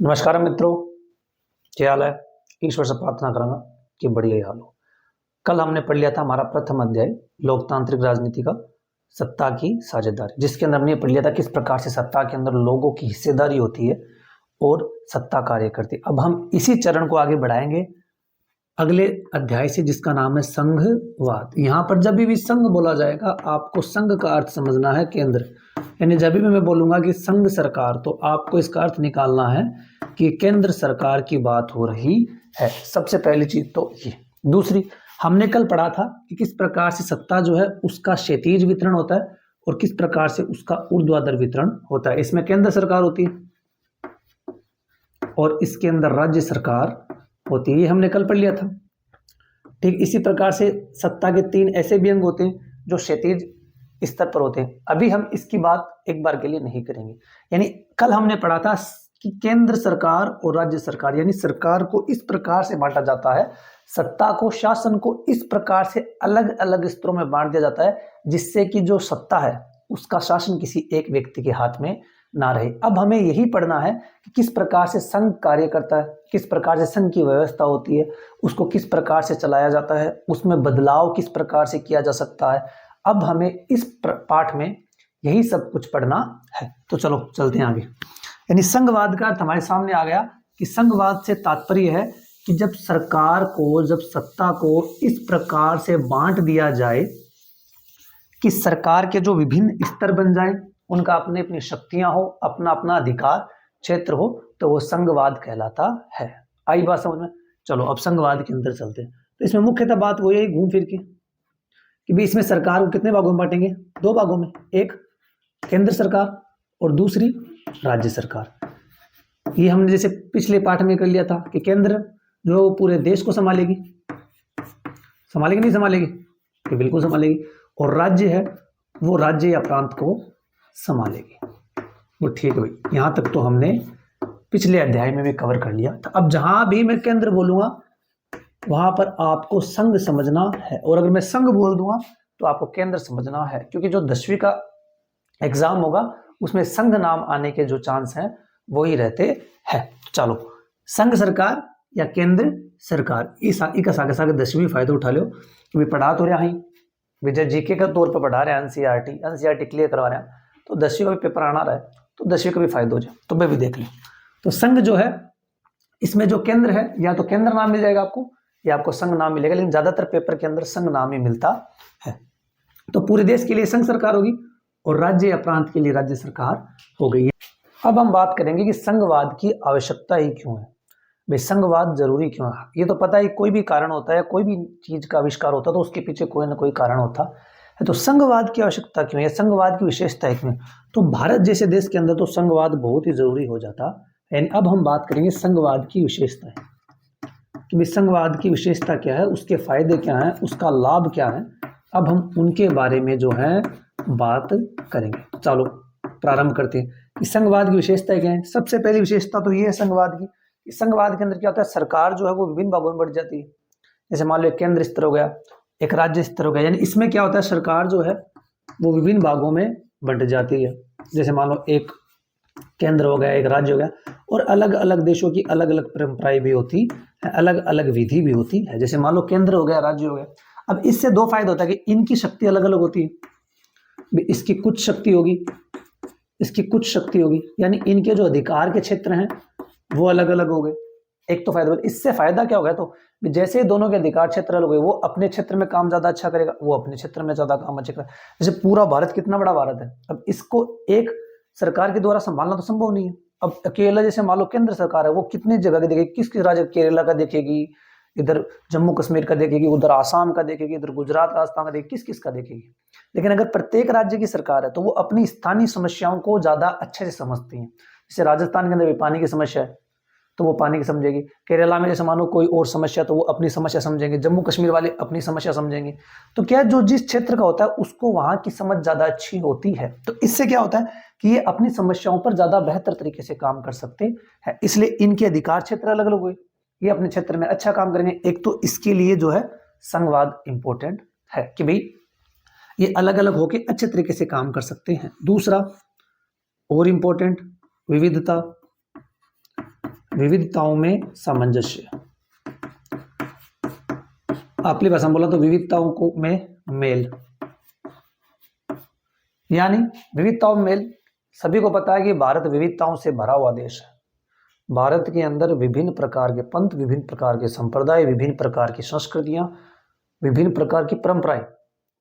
नमस्कार मित्रों, क्या हाल है। ईश्वर से प्रार्थना करूंगा कि बढ़िया ही हाल हो। कल हमने पढ़ लिया था हमारा प्रथम अध्याय लोकतांत्रिक राजनीति का सत्ता की साझेदारी, जिसके अंदर हमने पढ़ लिया था किस प्रकार से सत्ता के अंदर लोगों की हिस्सेदारी होती है और सत्ता कार्य करती है। अब हम इसी चरण को आगे बढ़ाएंगे अगले अध्याय से, जिसका नाम है संघवाद। यहाँ पर जब भी संघ बोला जाएगा आपको संघ का अर्थ समझना है केंद्र, यानी जब भी मैं बोलूंगा कि संघ सरकार तो आपको इसका अर्थ निकालना है कि केंद्र सरकार की बात हो रही है। सबसे पहली चीज तो ये। दूसरी, हमने कल पढ़ा था कि किस प्रकार से सत्ता जो है उसका क्षैतिज वितरण होता है और किस प्रकार से उसका ऊर्ध्वाधर वितरण होता है। इसमें केंद्र सरकार होती है और इसके अंदर राज्य सरकार होती है, ये हमने कल पढ़ लिया था। ठीक इसी प्रकार से सत्ता के तीन ऐसे भी अंग होते हैं जो क्षैतिज स्तर पर होते हैं। अभी हम इसकी बात एक बार के लिए नहीं करेंगे। यानी कल हमने पढ़ा था कि केंद्र सरकार और राज्य सरकार, यानी सरकार को इस प्रकार से बांटा जाता है, सत्ता को, शासन को इस प्रकार से अलग अलग स्तरों में बांट दिया जाता है, जिससे कि जो सत्ता है उसका शासन किसी एक व्यक्ति के हाथ में ना रहे। अब हमें यही पढ़ना है कि किस प्रकार से संघ कार्य करता है, किस प्रकार से संघ की व्यवस्था होती है, उसको किस प्रकार से चलाया जाता है, उसमें बदलाव किस प्रकार से किया जा सकता है। अब हमें इस पाठ में यही सब कुछ पढ़ना है। तो चलो चलते हैं आगे। यानी संघवाद का अर्थ हमारे सामने आ गया कि संघवाद से तात्पर्य है कि जब सरकार को, जब सत्ता को इस प्रकार से बांट दिया जाए कि सरकार के जो विभिन्न स्तर बन जाए, उनका अपनी अपनी शक्तियां हो, अपना अपना अधिकार क्षेत्र हो, तो वो संघवाद कहलाता है। आई बात समझ में? चलो अब संघवाद के अंदर चलते हैं। तो इसमें मुख्यतः बात वो यही घूम फिर के कि भाई इसमें सरकार को कितने भागों में बांटेंगे? दो भागों में, एक केंद्र सरकार और दूसरी राज्य सरकार। ये हमने जैसे पिछले पाठ में कर लिया था कि केंद्र जो पूरे देश को संभालेगी, संभालेगी नहीं संभालेगी? कि बिल्कुल संभालेगी। और राज्य है वो राज्य या प्रांत को संभालेगी। वो ठीक है भाई, यहां तक तो हमने पिछले अध्याय में भी कवर कर लिया था। अब जहां भी मैं केंद्र बोलूंगा वहां पर आपको संघ समझना है, और अगर मैं संघ बोल दूंगा तो आपको केंद्र समझना है, क्योंकि जो 10वीं का एग्जाम होगा उसमें संघ नाम आने के जो चांस हैं वो ही रहते हैं। चलो, संघ सरकार या केंद्र सरकार, इस आगे सागे 10वीं फायदा उठा लो। कि पढ़ा तो रहा ही विजय जीके का तौर पर पढ़ा रहे हैं, एनसीईआरटी क्लियर करवा रहे हैं, तो 10वीं का भी पेपर आना रहा है तो 10वीं का भी फायदा हो जाए, तो मैं भी देख लूँ। तो संघ जो है, इसमें जो केंद्र है या तो केंद्र नाम मिल जाएगा आपको या आपको संघ नाम मिलेगा, लेकिन ज्यादातर पेपर के अंदर संघ नाम ही मिलता है। तो पूरे देश के लिए संघ सरकार होगी और राज्य या प्रांत के लिए राज्य सरकार हो गई है। अब हम बात करेंगे कि संघवाद की आवश्यकता ही क्यों है। भाई संघवाद जरूरी क्यों है? ये तो पता है, कोई भी कारण होता है, कोई भी चीज का आविष्कार होता है तो उसके पीछे कोई ना कोई कारण होता है। तो संघवाद की आवश्यकता क्यों है, संघवाद की विशेषता क्यों है? तो भारत जैसे देश के अंदर तो संघवाद बहुत ही जरूरी हो जाता है। अब हम बात करेंगे संघवाद की विशेषताएं कि भाई संघवाद की विशेषता क्या है, उसके फायदे क्या हैं, उसका लाभ क्या है। अब हम उनके बारे में जो है बात करेंगे। चलो प्रारंभ करते हैं कि संघवाद की विशेषता क्या है। सबसे पहली विशेषता तो ये है संघवाद की, संघवाद के अंदर क्या होता है, सरकार जो है वो विभिन्न भागों में बढ़ जाती है। जैसे मान लो एक केंद्र स्तर हो गया, एक राज्य स्तर हो गया, यानी इसमें क्या होता है, सरकार जो है वो विभिन्न भागों में बंट जाती है। जैसे मान लो एक केंद्र हो गया, एक राज्य हो गया, और अलग अलग देशों की अलग अलग परंपराएं भी होती है, अलग अलग विधि भी होती है। जैसे मान लो केंद्र हो गया, राज्य हो गया। अब इससे दो फायदा होता है कि इनकी शक्ति अलग अलग होती है। इसकी कुछ शक्ति होगी, इसकी कुछ शक्ति होगी, यानी इनके जो अधिकार के क्षेत्र हैं वो अलग अलग हो गए। एक तो फायदा, इससे फायदा क्या होगा, तो जैसे दोनों के अधिकार क्षेत्र अलग हो गए, वो अपने क्षेत्र में काम ज्यादा अच्छा करेगा, वो अपने क्षेत्र में ज्यादा काम अच्छा करेगा। जैसे पूरा भारत, कितना बड़ा भारत है, अब इसको एक सरकार के द्वारा संभालना तो संभव नहीं है। अब अकेला जैसे मान लो केंद्र सरकार है, वो कितनी जगह की देखेगी, किस किस राज्य, केरला का देखेगी, इधर जम्मू कश्मीर का देखेगी, उधर आसाम का देखेगी, इधर गुजरात राजस्थान का देखेगी, किस किस का देखेगी। लेकिन अगर प्रत्येक राज्य की सरकार है तो वो अपनी स्थानीय समस्याओं को ज्यादा अच्छे से समझती है। जैसे राजस्थान के अंदर भी पानी की समस्या है तो वो पानी की समझेगी, केरला में जैसे मानो कोई और समस्या तो वो अपनी समस्या समझेंगे, जम्मू कश्मीर वाले अपनी समस्या समझेंगे। तो क्या जो जिस क्षेत्र का होता है उसको वहां की समझ ज्यादा अच्छी होती है, तो इससे क्या होता है कि ये अपनी समस्याओं पर ज्यादा बेहतर तरीके से काम कर सकते हैं। इसलिए इनके अधिकार क्षेत्र अलग अलग हुए, ये अपने क्षेत्र में अच्छा काम करेंगे। एक तो इसके लिए जो है संघवाद इंपॉर्टेंट है कि भाई ये अलग अलग होके अच्छे तरीके से काम कर सकते हैं। दूसरा और इंपॉर्टेंट, विविधता। विविधताओं में सामंजस्य। आपली भाषा में बोला तो विविधताओं को में मेल, यानी विविधताओं में मेल। सभी को पता है कि भारत विविधताओं से भरा हुआ देश है। भारत के अंदर विभिन्न प्रकार के पंथ, विभिन्न प्रकार के संप्रदाय, विभिन्न प्रकार की संस्कृतियां, विभिन्न प्रकार की परंपराएं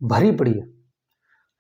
भरी पड़ी है।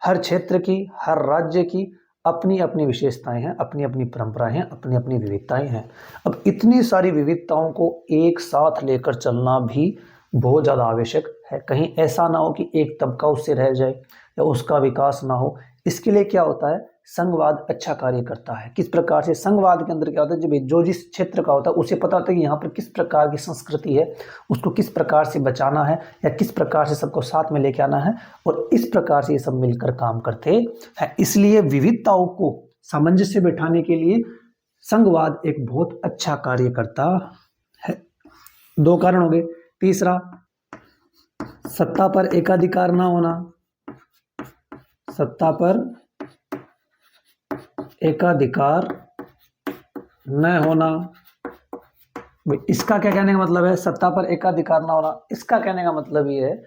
हर क्षेत्र की, हर राज्य की अपनी अपनी विशेषताएं हैं, अपनी अपनी परंपराएं हैं, अपनी अपनी विविधताएं हैं। अब इतनी सारी विविधताओं को एक साथ लेकर चलना भी बहुत ज़्यादा आवश्यक है। कहीं ऐसा ना हो कि एक तबका उससे रह जाए या उसका विकास ना हो। इसके लिए क्या होता है, संघवाद अच्छा कार्य करता है। किस प्रकार से संघवाद के अंदर क्या होता है, जब जो जिस क्षेत्र का होता है उसे पता होता है कि यहाँ पर किस प्रकार की संस्कृति है, उसको किस प्रकार से बचाना है या किस प्रकार से सबको साथ में लेके आना है, और इस प्रकार से ये सब मिलकर काम करते हैं। इसलिए विविधताओं को सामंजस्य बैठाने के लिए संघवाद एक बहुत अच्छा कार्य करता है। 2 कारण हो गए। तीसरा, सत्ता पर एकाधिकार ना होना। सत्ता पर एकाधिकार न होना, इसका क्या कहने का मतलब है? सत्ता पर एकाधिकार ना होना, इसका कहने का मतलब ये है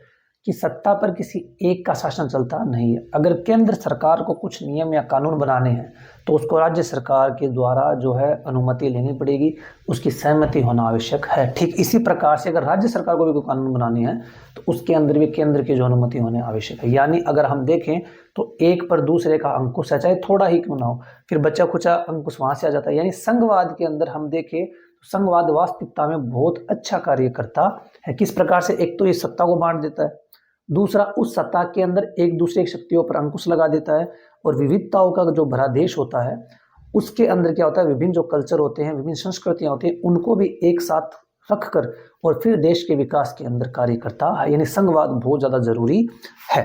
कि सत्ता पर किसी एक का शासन चलता नहीं है। अगर केंद्र सरकार को कुछ नियम या कानून बनाने हैं तो उसको राज्य सरकार के द्वारा जो है अनुमति लेनी पड़ेगी, उसकी सहमति होना आवश्यक है। ठीक इसी प्रकार से अगर राज्य सरकार को भी कोई कानून बनाने हैं तो उसके अंदर भी केंद्र की जो अनुमति होने आवश्यक है। यानी अगर हम देखें तो एक पर दूसरे का अंकुश है, चाहे थोड़ा ही क्यों ना हो, फिर बचा खुचा अंकुश वहां से आ जाता है। यानी संघवाद के अंदर हम देखें तो संघवाद वास्तविकता में बहुत अच्छा कार्य करता है। किस प्रकार से? एक तो ये सत्ता को बांट देता है, दूसरा उस सत्ता के अंदर एक दूसरे की शक्तियों पर अंकुश लगा देता है, और विविधताओं का जो भरा देश होता है उसके अंदर क्या होता है, विभिन्न जो कल्चर होते हैं, विभिन्न संस्कृतियां होती हैं, उनको भी एक साथ रखकर और फिर देश के विकास के अंदर कार्य करता है। यानी संघवाद बहुत ज्यादा जरूरी है।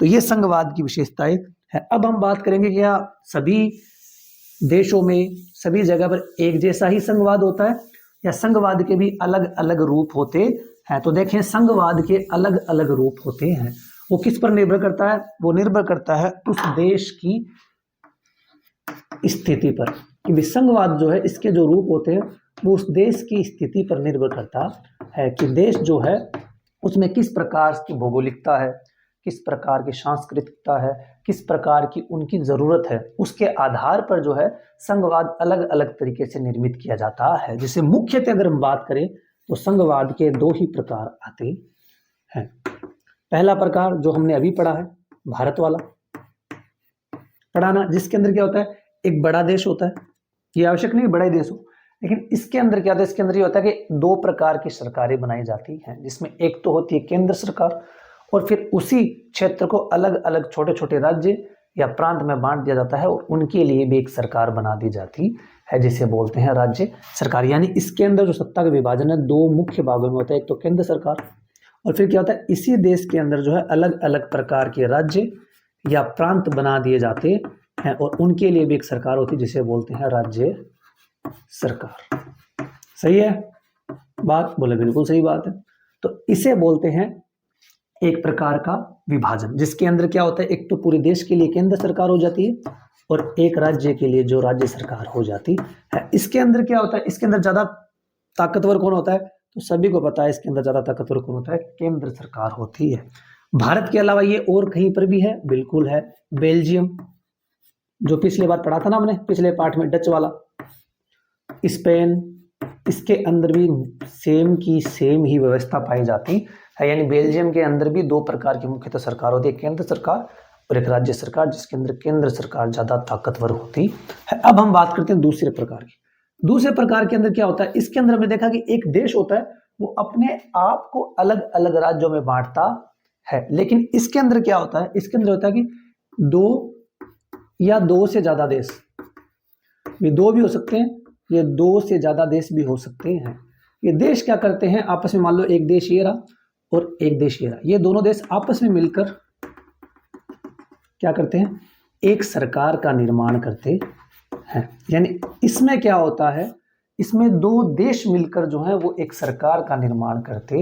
तो ये संघवाद की विशेषताएं है। अब हम बात करेंगे क्या सभी देशों में, सभी जगह पर एक जैसा ही संघवाद होता है या संघवाद के भी अलग अलग रूप होते हैं? तो देखें, संघवाद के अलग अलग रूप होते हैं। वो किस पर निर्भर करता है? वो निर्भर करता है उस देश की स्थिति पर। कि संघवाद जो है, इसके जो रूप होते हैं वो उस देश की स्थिति पर निर्भर करता है कि देश जो है उसमें किस प्रकार की भौगोलिकता है, किस प्रकार की सांस्कृतिकता है, किस प्रकार की उनकी जरूरत है। उसके आधार पर जो है संघवाद अलग अलग तरीके से निर्मित किया जाता है। जैसे मुख्यतः अगर हम बात करें तो संघवाद के 2 ही प्रकार आते हैं। पहला प्रकार जो हमने अभी पढ़ा है, भारत वाला पढ़ाना, जिसके अंदर क्या होता है, एक बड़ा देश होता है। ये आवश्यक नहीं बड़ा ही देश हो, लेकिन इसके अंदर क्या होता है, इसके अंदर ये होता है कि 2 प्रकार की सरकारें बनाई जाती हैं, जिसमें एक तो होती है केंद्र सरकार, और फिर उसी क्षेत्र को अलग अलग छोटे छोटे राज्य या प्रांत में बांट दिया जाता है और उनके लिए भी एक सरकार बना दी जाती है, जिसे बोलते हैं राज्य सरकार। यानी इसके अंदर जो सत्ता का विभाजन है 2 मुख्य भागों में होता है, एक तो केंद्र सरकार, और फिर क्या होता है, इसी देश के अंदर जो है अलग अलग प्रकार के राज्य या प्रांत बना दिए जाते हैं और उनके लिए भी एक सरकार होती है, जिसे बोलते हैं राज्य सरकार। सही है बात? बोले बिल्कुल सही बात है। तो इसे बोलते हैं एक प्रकार का विभाजन, जिसके अंदर क्या होता है, एक तो पूरे देश के लिए केंद्र सरकार हो जाती है और एक राज्य के लिए जो राज्य सरकार हो जाती है। इसके अंदर क्या होता है, इसके अंदर ज्यादा ताकतवर कौन होता है? तो सभी को पता है इसके अंदर ज्यादा ताकतवर कौन होता है? केंद्र सरकार होती है। भारत के अलावा ये और कहीं पर भी है? बिल्कुल है। बेल्जियम, जो पिछले बार पढ़ा था ना हमने पिछले पाठ में, डच वाला, स्पेन, इसके अंदर भी सेम की सेम ही व्यवस्था पाई जाती है। यानी बेल्जियम के अंदर भी 2 प्रकार की मुख्यतः सरकार होती है, केंद्र सरकार और एक राज्य सरकार, जिसके अंदर केंद्र सरकार ज्यादा ताकतवर होती है। अब हम बात करते हैं दूसरे प्रकार की। दूसरे प्रकार के अंदर क्या होता है, इसके अंदर हमने देखा कि एक देश होता है वो अपने आप को अलग अलग राज्यों में बांटता है, लेकिन इसके अंदर क्या होता है, इसके अंदर होता है कि 2 या 2 से ज्यादा देश, ये 2 भी हो सकते हैं, ये 2 से ज्यादा देश भी हो सकते हैं। ये देश क्या करते हैं आपस में, मान लो एक देश ये रहा और एक देश ये रहा, ये दोनों देश आपस में मिलकर क्या करते हैं, एक सरकार का निर्माण करते हैं। यानी इसमें क्या होता है, इसमें 2 देश मिलकर जो है वो एक सरकार का निर्माण करते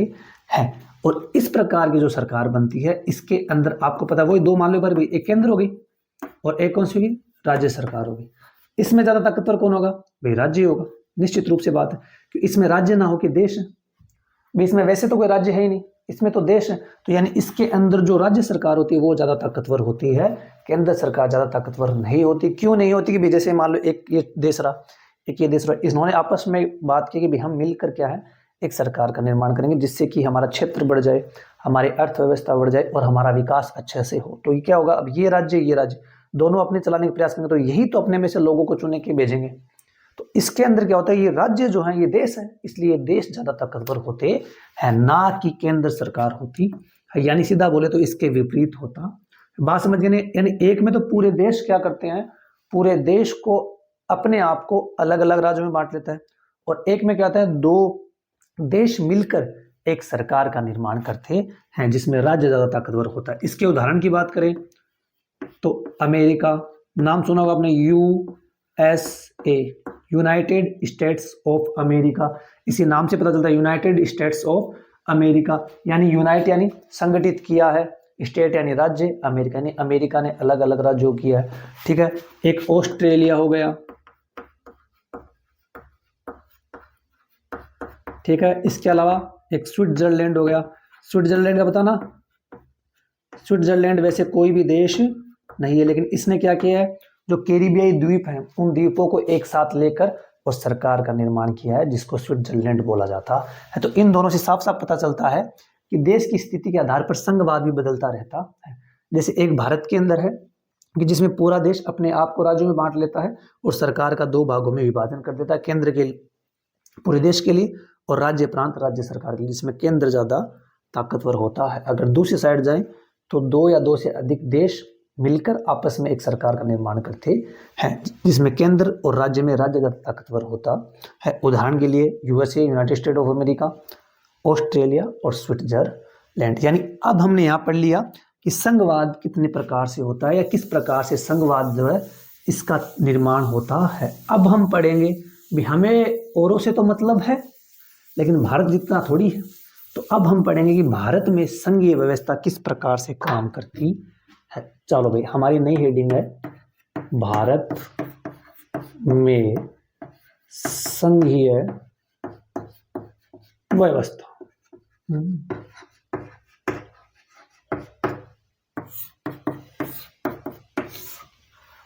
हैं, और इस प्रकार की जो सरकार बनती है इसके अंदर आपको पता है वही 2 मान लो पर भी, एक केंद्र होगी और एक कौन सी होगी, राज्य सरकार होगी। इसमें ज्यादा ताकतवर कौन होगा भाई? राज्य होगा। निश्चित रूप से बात है कि इसमें राज्य ना हो कि देश है। भी इसमें वैसे तो कोई राज्य है ही नहीं, इसमें तो देश है, तो यानी इसके अंदर जो राज्य सरकार होती है वो ज़्यादा ताकतवर होती है, केंद्र सरकार ज़्यादा ताकतवर नहीं होती। क्यों नहीं होती? कि भी जैसे मान लो एक ये देश रहा, एक ये देश रहा, इन्होंने आपस में बात की कि भी हम मिलकर क्या है एक सरकार का निर्माण करेंगे जिससे कि हमारा क्षेत्र बढ़ जाए, हमारी अर्थव्यवस्था बढ़ जाए और हमारा विकास अच्छे से हो। तो ये क्या होगा, अब ये राज्य दोनों अपने चलाने का प्रयास करेंगे, तो यही तो अपने में से लोगों को चुने के भेजेंगे। तो इसके अंदर क्या होता है, ये राज्य जो है ये देश है, इसलिए देश ज्यादा ताकतवर होते हैं, ना कि केंद्र सरकार होती है। यानी सीधा बोले तो इसके विपरीत होता। बात समझ गए? यानी एक में तो पूरे देश क्या करते हैं, पूरे देश को अपने आप को अलग अलग राज्यों में बांट लेता है, और एक में क्या होता है, दो देश मिलकर एक सरकार का निर्माण करते हैं जिसमें राज्य ज्यादा ताकतवर होता है। इसके उदाहरण की बात करें तो अमेरिका, नाम सुना होगा आपने, USA, United states of America, इसी नाम से पता चलता है यूनाइटेड स्टेट्स ऑफ अमेरिका। यानी यूनाइट यानी संगठित किया है, स्टेट यानी राज्य, अमेरिका यानी अमेरिका ने अलग अलग राज्यों किया है। ठीक है, एक ऑस्ट्रेलिया हो गया। ठीक है, इसके अलावा एक स्विट्जरलैंड हो गया। स्विट्जरलैंड का पता ना, स्विट्जरलैंड वैसे कोई भी देश नहीं है, लेकिन इसने क्या किया है, जो कैरिबियाई द्वीप हैं उन द्वीपों को एक साथ लेकर और सरकार का निर्माण किया है जिसको स्विट्जरलैंड बोला जाता है। तो इन दोनों से साफ साफ पता चलता है कि देश की स्थिति के आधार पर संघवाद भी बदलता रहता है। जैसे एक भारत के अंदर है कि जिसमें पूरा देश अपने आप को राज्यों में बांट लेता है और सरकार का दो भागों में विभाजन कर देता है, केंद्र के पूरे देश के लिए और राज्य प्रांत राज्य सरकार के लिए, जिसमें केंद्र ज्यादा ताकतवर होता है। अगर दूसरी साइड जाएं तो दो या दो से अधिक देश मिलकर आपस में एक सरकार का निर्माण करते हैं जिसमें केंद्र और राज्य में राज्य ज्यादा ताकतवर होता है। उदाहरण के लिए USA, United state of America, Australia और स्विट्जरलैंड। यानी अब हमने यहाँ पढ़ लिया कि संघवाद कितने प्रकार से होता है या किस प्रकार से संघवाद जो है इसका निर्माण होता है। अब हम पढ़ेंगे भी हमें औरों से तो मतलब है लेकिन भारत जितना थोड़ी है। तो अब हम पढ़ेंगे कि भारत में संघीय व्यवस्था किस प्रकार से काम करती है। चलो भाई, हमारी नई हेडिंग है भारत में संघीय व्यवस्था।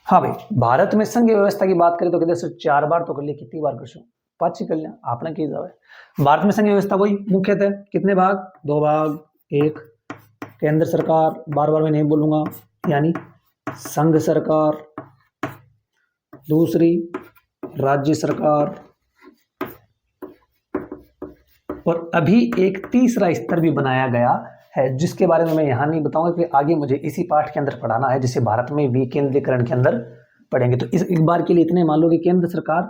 हाँ भाई, भारत में संघीय व्यवस्था की बात करें तो कहते हैं 4 बार तो कर लिया, कितनी बार कर 5 ही कर लिया आपने की जाए। भारत में संघीय व्यवस्था वही मुख्यतः कितने भाग, 2 भाग। एक केंद्र सरकार, बार बार मैं नहीं बोलूंगा, यानी संघ सरकार। दूसरी राज्य सरकार, और अभी एक तीसरा स्तर भी बनाया गया है जिसके बारे में मैं यहाँ नहीं बताऊंगा कि आगे मुझे इसी पाठ के अंदर पढ़ाना है, जिसे भारत में विकेंद्रीकरण के अंदर पढ़ेंगे। तो इस एक बार के लिए इतने मान लो कि केंद्र सरकार,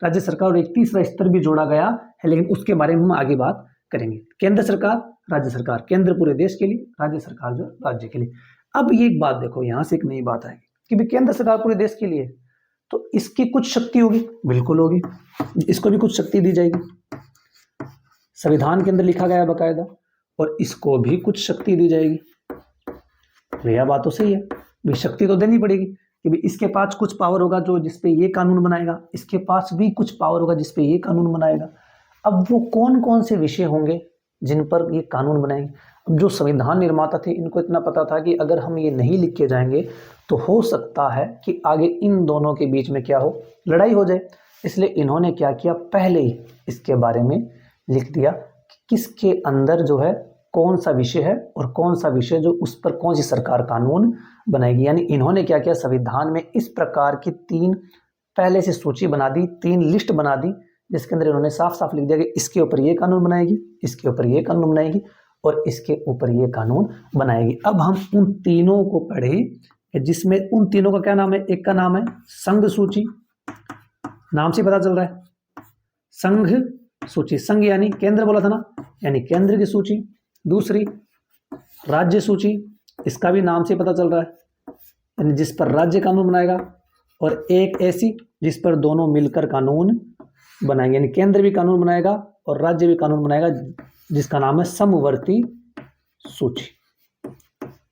राज्य सरकार और एक तीसरा स्तर भी जोड़ा गया है, लेकिन उसके बारे में हम आगे बात करेंगे। केंद्र सरकार, राज्य सरकार, केंद्र पूरे देश के लिए, राज्य सरकार जो राज्य के लिए। अब ये एक बात देखो, यहाँ से एक नई बात आएगी कि भी केंद्र सरकार पूरे देश के लिए, तो इसकी कुछ शक्ति होगी, बिल्कुल होगी, इसको भी कुछ शक्ति दी जाएगी, संविधान के अंदर लिखा गया है बाकायदा, और इसको भी कुछ शक्ति दी जाएगी। तो यह बात तो सही है, भी शक्ति तो देनी पड़ेगी कि भी इसके पास कुछ पावर होगा जो जिसपे ये कानून बनाएगा, इसके पास भी कुछ पावर होगा जिसपे ये कानून बनाएगा। अब वो कौन कौन से विषय होंगे जिन पर ये कानून बनाएंगे। अब जो संविधान निर्माता थे इनको इतना पता था कि अगर हम ये नहीं लिख के जाएंगे तो हो सकता है कि आगे इन दोनों के बीच में क्या हो, लड़ाई हो जाए। इसलिए इन्होंने क्या किया, पहले ही इसके बारे में लिख दिया कि किसके अंदर जो है कौन सा विषय है और कौन सा विषय जो उस पर कौन सी सरकार कानून बनाएगी। यानी इन्होंने क्या किया, संविधान में इस प्रकार की 3 पहले से सूची बना दी, 3 लिस्ट बना दी, जिसके अंदर इन्होंने साफ साफ लिख दिया कि इसके ऊपर ये कानून बनाएगी, इसके ऊपर ये कानून बनाएगी और इसके ऊपर ये कानून बनाएगी। अब हम उन तीनों को पढ़े, जिसमें उन तीनों का क्या नाम है, एक का नाम है संघ सूची, नाम से पता चल रहा है संघ सूची, संघ यानी केंद्र बोला था ना, यानी केंद्र की सूची। दूसरी राज्य सूची, इसका भी नाम से पता चल रहा है, यानी जिस पर राज्य कानून बनाएगा, और एक ऐसी जिस पर दोनों मिलकर कानून बनाएंगे, यानी केंद्र भी कानून बनाएगा और राज्य भी कानून बनाएगा, जिसका नाम है समवर्ती सूची।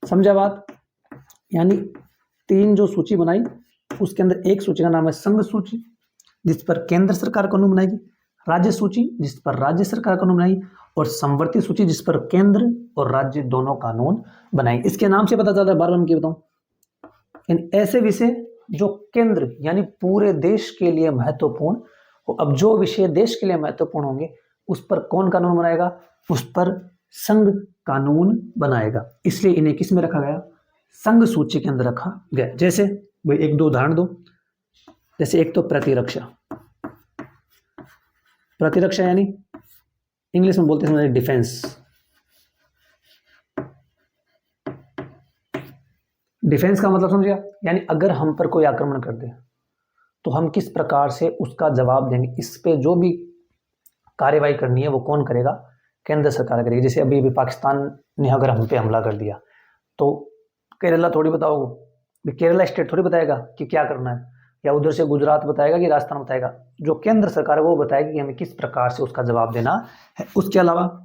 समझा बात? यानी 3 जो सूची बनाई उसके अंदर एक सूची का नाम है संघ सूची, जिस पर केंद्र सरकार कानून बनाएगी, राज्य सूची जिस पर राज्य सरकार कानून बनाएगी, और समवर्ती सूची जिस पर केंद्र और राज्य दोनों कानून बनाएंगे। इसके नाम से पता चल रहा है, बार बार मैं क्या बताऊं, ऐसे विषय जो केंद्र यानी पूरे देश के लिए महत्वपूर्ण हो। अब जो विषय देश के लिए महत्वपूर्ण होंगे उस पर कौन कानून बनाएगा, उस पर संघ कानून बनाएगा। इसलिए इन्हें किस में रखा गया, संघ सूची के अंदर रखा गया। जैसे भाई एक दो उदाहरण दो, जैसे एक तो प्रतिरक्षा। प्रतिरक्षा यानी इंग्लिश में बोलते हैं डिफेंस। डिफेंस का मतलब समझिए, यानी अगर हम पर कोई आक्रमण कर दे तो हम किस प्रकार से उसका जवाब देंगे, इस पे जो भी कार्यवाही करनी है वो कौन करेगा, केंद्र सरकार करेगी। जैसे अभी अभी पाकिस्तान ने अगर हम पे हमला कर दिया तो केरला थोड़ी बताओगे, केरला स्टेट थोड़ी बताएगा कि क्या करना है, या उधर से गुजरात बताएगा कि राजस्थान बताएगा। जो केंद्र सरकार है वो बताएगी कि हमें किस प्रकार से उसका जवाब देना है। उसके अलावा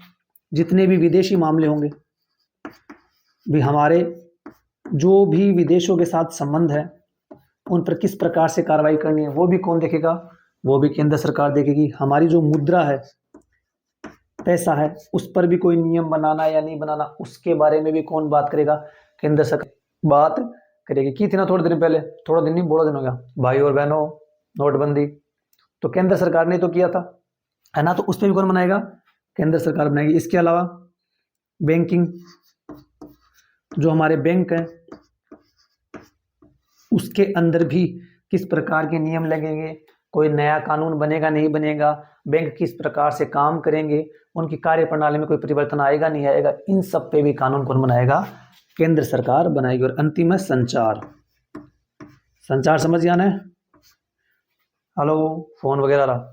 जितने भी विदेशी मामले होंगे, भी हमारे जो भी विदेशों के साथ संबंध है उन पर किस प्रकार से कार्रवाई करनी है वो भी कौन देखेगा, वो भी केंद्र सरकार देखेगी। हमारी जो मुद्रा है, पैसा है, उस पर भी कोई नियम बनाना या नहीं बनाना उसके बारे में भी कौन बात करेगा, केंद्र सरकार बात करेगी। की थी ना थोड़े दिन पहले, थोड़ा दिन नहीं बड़ा दिन हो गया, भाई और बहनों नोटबंदी, तो केंद्र सरकार ने तो किया था, है ना, तो उस पर भी कौन बनाएगा, केंद्र सरकार बनाएगी। इसके अलावा बैंकिंग, जो हमारे बैंक हैं उसके अंदर भी किस प्रकार के नियम लगेंगे, कोई नया कानून बनेगा नहीं बनेगा, बैंक किस प्रकार से काम करेंगे, उनकी कार्य प्रणाली में कोई परिवर्तन आएगा नहीं आएगा, इन सब पे भी कानून कौन बनाएगा, केंद्र सरकार बनाएगी। और अंतिम है संचार। संचार समझ आना है, हेलो फोन वगैरह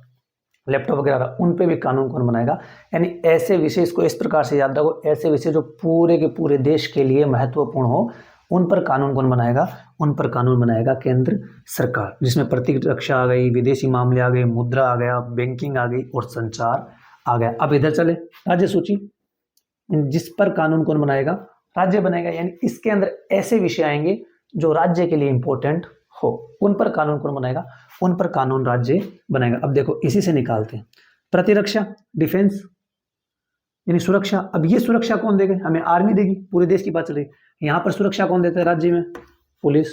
लैपटॉप वगैरह, उन पे भी कानून कौन बनाएगा। यानी ऐसे विषय, इसको इस प्रकार से याद रखो, ऐसे विषय जो पूरे के पूरे देश के लिए महत्वपूर्ण हो उन पर कानून कौन बनाएगा, उन पर कानून बनाएगा केंद्र सरकार, जिसमें प्रतिरक्षा आ गई, विदेशी मामले आ गए, मुद्रा आ गया, बैंकिंग आ गई और संचार आ गया। अब इधर चले राज्य सूची, जिस पर कानून कौन बनाएगा, राज्य बनाएगा। यानी इसके अंदर ऐसे विषय आएंगे जो राज्य के लिए इंपॉर्टेंट हो, उन पर कानून कौन बनाएगा, उन पर कानून राज्य बनाएगा। अब देखो इसी से निकालते हैं, प्रतिरक्षा डिफेंस यानी सुरक्षा। अब ये सुरक्षा कौन देगा, हमें आर्मी देगी, पूरे देश की बात चल रही है। यहां पर सुरक्षा कौन देता है राज्य में, पुलिस,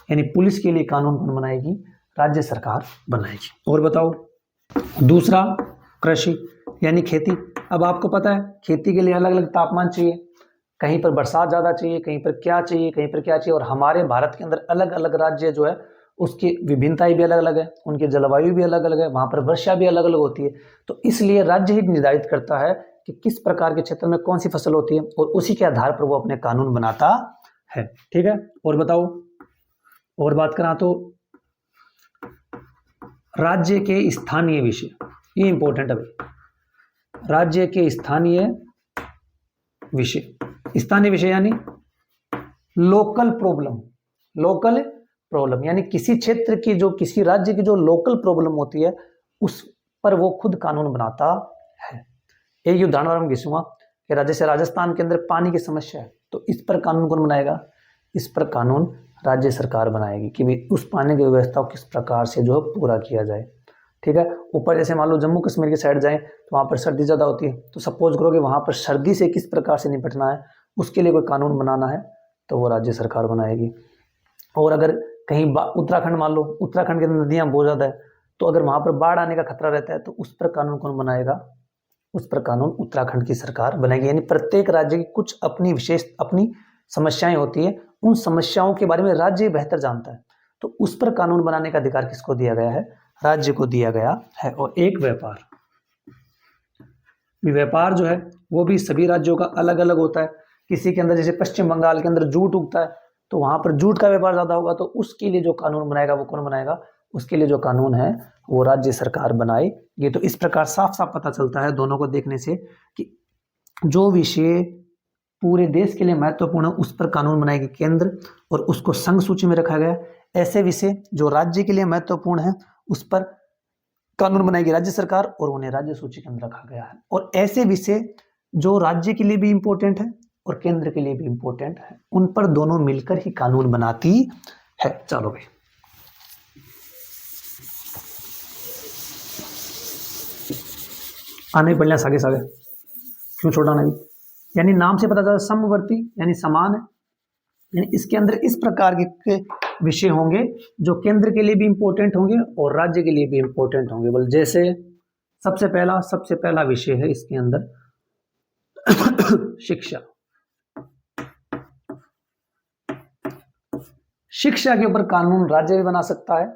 यानी पुलिस के लिए कानून कौन बनाएगी, राज्य सरकार बनाएगी। और बताओ दूसरा कृषि यानी खेती। अब आपको पता है खेती के लिए अलग अलग तापमान चाहिए, कहीं पर बरसात ज़्यादा चाहिए, कहीं पर क्या चाहिए, कहीं पर क्या चाहिए। और हमारे भारत के अंदर अलग अलग राज्य जो है उसकी विभिन्नताएं भी अलग अलग है, उनकी जलवायु भी अलग अलग है, वहाँ पर वर्षा भी अलग अलग होती है। तो इसलिए राज्य ही निर्धारित करता है कि किस प्रकार के क्षेत्र में कौन सी फसल होती है और उसी के आधार पर वो अपने कानून बनाता है। ठीक है, और बताओ, और बात करा तो राज्य के स्थानीय विषय, ये इंपॉर्टेंट है भाई, राज्य के स्थानीय विषय। स्थानीय विषय यानी लोकल प्रॉब्लम, लोकल प्रॉब्लम यानी किसी क्षेत्र की, जो किसी राज्य की जो लोकल प्रॉब्लम होती है उस पर वो खुद कानून बनाता है। एक उदाहरण हम घिसूंगा कि जैसे राजस्थान के अंदर पानी की समस्या है, तो इस पर कानून कौन बनाएगा, इस पर कानून राज्य सरकार बनाएगी कि भाई उस पानी की व्यवस्था को किस प्रकार से जो है पूरा किया जाए। ठीक है, ऊपर जैसे मान लो जम्मू कश्मीर की साइड जाएं तो वहाँ पर सर्दी ज़्यादा होती है, तो सपोज करो कि वहाँ पर सर्दी से किस प्रकार से निपटना है, उसके लिए कोई कानून बनाना है तो वो राज्य सरकार बनाएगी। और अगर कहीं उत्तराखंड मान लो, उत्तराखंड के अंदर नदियाँ बहुत ज़्यादा है, तो अगर वहाँ पर बाढ़ आने का खतरा रहता है तो उस पर कानून कौन बनाएगा, उस पर कानून उत्तराखंड की सरकार बनाएगी। यानी प्रत्येक राज्य की कुछ अपनी विशेष अपनी समस्याएं होती है, उन समस्याओं के बारे में राज्य बेहतर जानता है, तो उस पर कानून बनाने का अधिकार किसको दिया गया है, राज्य को दिया गया है। और एक व्यापार, व्यापार जो है वो भी सभी राज्यों का अलग अलग होता है। किसी के अंदर जैसे पश्चिम बंगाल के अंदर जूट उगता है तो वहाँ पर जूट का व्यापार ज़्यादा होगा, तो उसके लिए जो कानून बनाएगा वो कौन बनाएगा, उसके लिए जो कानून है वो राज्य सरकार बनाएगी। तो इस प्रकार साफ साफ पता चलता है दोनों को देखने से कि जो विषय पूरे देश के लिए महत्वपूर्ण है उस पर कानून बनाएगी केंद्र और उसको संघ सूची में रखा गया। ऐसे विषय जो राज्य के लिए महत्वपूर्ण है उस पर कानून बनाएगी राज्य सरकार और उन्हें राज्य सूची के अंदर रखा गया है। और ऐसे विषय जो राज्य के लिए भी इंपॉर्टेंट है और केंद्र के लिए भी इंपॉर्टेंट है, उन पर दोनों मिलकर ही कानून बनाती है। चलो भाई, आने पड़ सागे सागे, क्यों छोड़ाना भी। यानी नाम से पता चला समवर्ती यानी समान है, यानी इसके अंदर इस प्रकार के विषय होंगे जो केंद्र के लिए भी इंपॉर्टेंट होंगे और राज्य के लिए भी इंपॉर्टेंट होंगे। बोल जैसे सबसे पहला विषय है इसके अंदर शिक्षा। शिक्षा के ऊपर कानून राज्य भी बना सकता है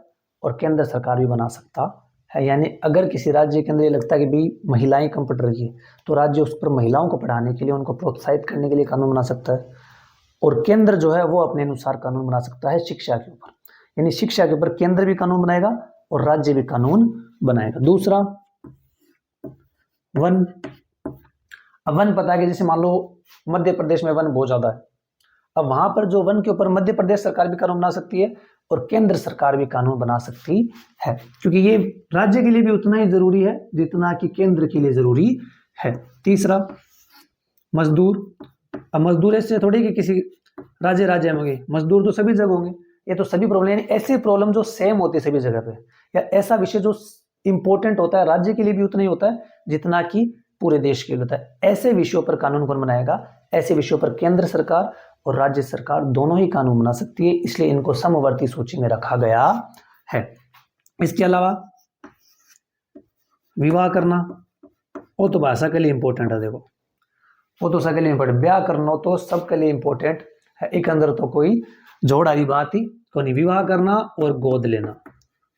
और केंद्र सरकार भी बना सकता है। यानी अगर किसी राज्य के अंदर ये लगता है कि भाई महिलाएं कम पढ़ रही है तो राज्य उस पर महिलाओं को पढ़ाने के लिए, उनको प्रोत्साहित करने के लिए कानून बना सकता है, और केंद्र जो है वो अपने अनुसार कानून बना सकता है शिक्षा के ऊपर। यानी शिक्षा के ऊपर केंद्र भी कानून बनाएगा और राज्य भी कानून बनाएगा। दूसरा वन। अब वन पता है कि जैसे मान लो मध्य प्रदेश में वन बहुत ज्यादा है, अब वहां पर जो वन के ऊपर मध्य प्रदेश सरकार भी कानून बना सकती है और केंद्र सरकार भी कानून बना सकती है, क्योंकि ये राज्य के लिए भी उतना ही जरूरी है जितना कि केंद्र के लिए जरूरी है। तीसरा मजदूर। अब मजदूर ऐसे थोड़ी कि किसी राज्य में होंगे, मजदूर तो सभी जगह होंगे। ये तो सभी प्रॉब्लम, ऐसे प्रॉब्लम जो सेम होती है सभी जगह पे, या ऐसा विषय जो इंपॉर्टेंट होता है राज्य के लिए भी उतना ही होता है जितना कि पूरे देश के लिए होता है, ऐसे विषयों पर कानून कौन बनाएगा? ऐसे विषयों पर केंद्र सरकार और राज्य सरकार दोनों ही कानून बना सकती है, इसलिए इनको समवर्ती सूची में रखा गया है। इसके अलावा विवाह करना वो तो भाषा के लिए इंपॉर्टेंट है, देखो वो तो सबके लिए इंपॉर्टेंट, ब्याह करना तो सबके लिए इंपॉर्टेंट है, एक अंदर तो कोई जोड़ वाली बात ही तो नहीं। विवाह करना और गोद लेना,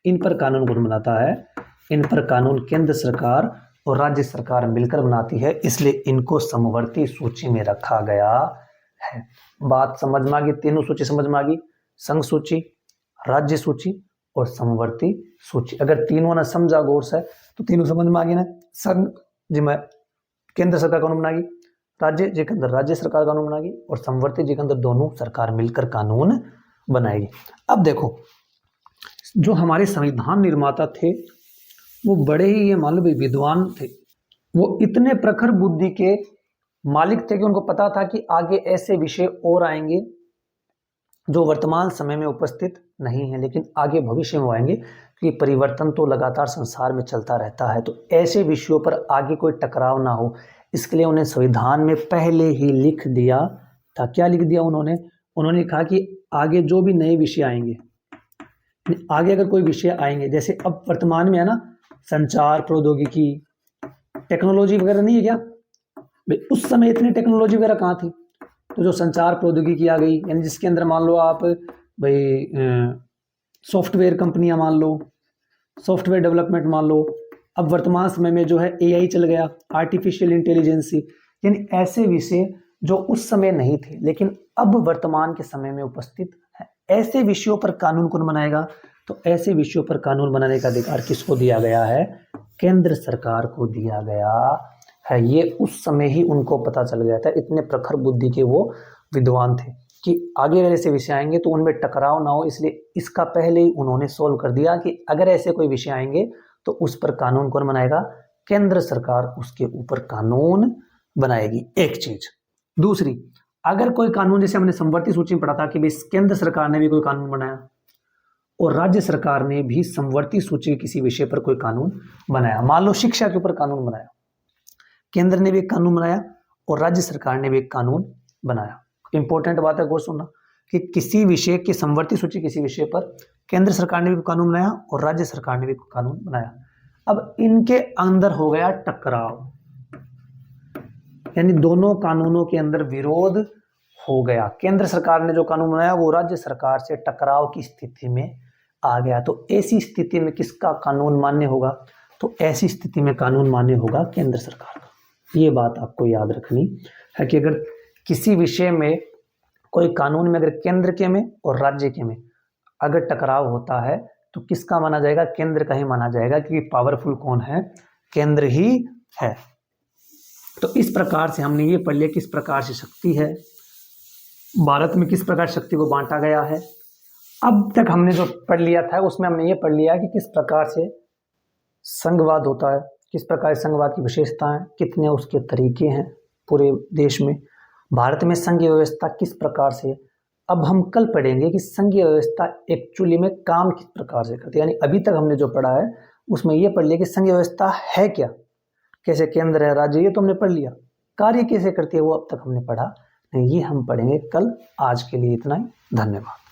इन पर कानून कौन बनाता है? इन पर कानून केंद्र सरकार और राज्य सरकार मिलकर बनाती है, इसलिए इनको समवर्ती सूची में रखा गया है। बात समझ में आ गई? तीनों सूची समझ में आ गई, संघ सूची, राज्य सूची और समवर्ती सूची। अगर तीनों ना समझा गौर से तो तीनों समझ में आ गई ना। संघ जिम्मे केंद्र सरकार कानून बनाएगी, राज्य जी के अंदर राज्य सरकार कानून बनाएगी और समवर्ती जी के अंदर दोनों सरकार मिलकर कानून बनाएगी। अब देखो जो हमारे संविधान निर्माता थे वो बड़े ही ये मान लो विद्वान थे, वो इतने प्रखर बुद्धि के मालिक थे कि उनको पता था कि आगे ऐसे विषय और आएंगे जो वर्तमान समय में उपस्थित नहीं है लेकिन आगे भविष्य में आएंगे, क्योंकि परिवर्तन तो लगातार संसार में चलता रहता है, तो ऐसे विषयों पर आगे कोई टकराव ना हो इसके लिए उन्हें संविधान में पहले ही लिख दिया था। क्या लिख दिया उन्होंने? उन्होंने कहा कि आगे जो भी नए विषय आएंगे, आगे अगर कोई विषय आएंगे, जैसे अब वर्तमान में है ना संचार प्रौद्योगिकी टेक्नोलॉजी वगैरह नहीं है क्या भाई, उस समय इतनी टेक्नोलॉजी वगैरह कहाँ थी? तो जो संचार प्रौद्योगिकी आ गई, यानी जिसके अंदर मान लो आप भाई सॉफ्टवेयर कंपनियां मान लो, सॉफ्टवेयर डेवलपमेंट मान लो, अब वर्तमान समय में जो है एआई चल गया, आर्टिफिशियल इंटेलिजेंसी, यानी ऐसे विषय जो उस समय नहीं थे लेकिन अब वर्तमान के समय में उपस्थित है, ऐसे विषयों पर कानून कौन बनाएगा? तो ऐसे विषयों पर कानून बनाने का अधिकार किसको दिया गया है? केंद्र सरकार को दिया गया है। ये उस समय ही उनको पता चल गया था, इतने प्रखर बुद्धि के वो विद्वान थे कि आगे अगर ऐसे विषय आएंगे तो उनमें टकराव ना हो, इसलिए इसका पहले ही उन्होंने सोल्व कर दिया कि अगर ऐसे कोई विषय आएंगे तो उस पर कानून कौन बनाएगा? केंद्र सरकार उसके ऊपर कानून बनाएगी, एक चीज। दूसरी, अगर कोई कानून, जैसे हमने समवर्ती सूची में पढ़ा था कि केंद्र सरकार ने भी कोई कानून बनाया और राज्य सरकार ने भी समवर्ती सूची के किसी विषय पर कोई कानून बनाया, मान लो शिक्षा के ऊपर कानून बनाया, केंद्र ने भी एक कानून बनाया और राज्य सरकार ने भी एक कानून बनाया। इंपॉर्टेंट बात है, गौर सुनना कि किसी विषय की समवर्ती सूची किसी विषय पर केंद्र सरकार ने भी कानून बनाया और राज्य सरकार ने भी कानून बनाया। अब इनके अंदर हो गया टकराव, यानी दोनों कानूनों के अंदर विरोध हो गया। केंद्र सरकार ने जो कानून बनाया वो राज्य सरकार से टकराव की स्थिति में आ गया, तो ऐसी स्थिति में किसका कानून मान्य होगा? तो ऐसी स्थिति में कानून मान्य होगा केंद्र सरकार का। ये बात आपको याद रखनी है कि अगर किसी विषय में कोई कानून में अगर केंद्र के में और राज्य के में अगर टकराव होता है तो किसका माना जाएगा? केंद्र का ही माना जाएगा, क्योंकि पावरफुल कौन है? केंद्र ही है। तो इस प्रकार से हमने ये पढ़ लिया किस प्रकार से शक्ति है भारत में, किस प्रकार शक्ति को बांटा गया है। अब तक हमने जो पढ़ लिया था उसमें हमने ये पढ़ लिया कि किस प्रकार से संघवाद होता है, किस प्रकार संघवाद की विशेषताएं, कितने उसके तरीके हैं पूरे देश में, भारत में संघीय व्यवस्था किस प्रकार से। अब हम कल पढ़ेंगे कि संघीय व्यवस्था एक्चुअली में काम किस प्रकार से करती है। यानी अभी तक हमने जो पढ़ा है उसमें यह पढ़ लिया कि संघीय व्यवस्था है क्या, कैसे केंद्र है, राज्य, ये तो हमने पढ़ लिया। कार्य कैसे करती है वो अब तक हमने पढ़ा नहीं, ये हम पढ़ेंगे कल। आज के लिए इतना ही, धन्यवाद।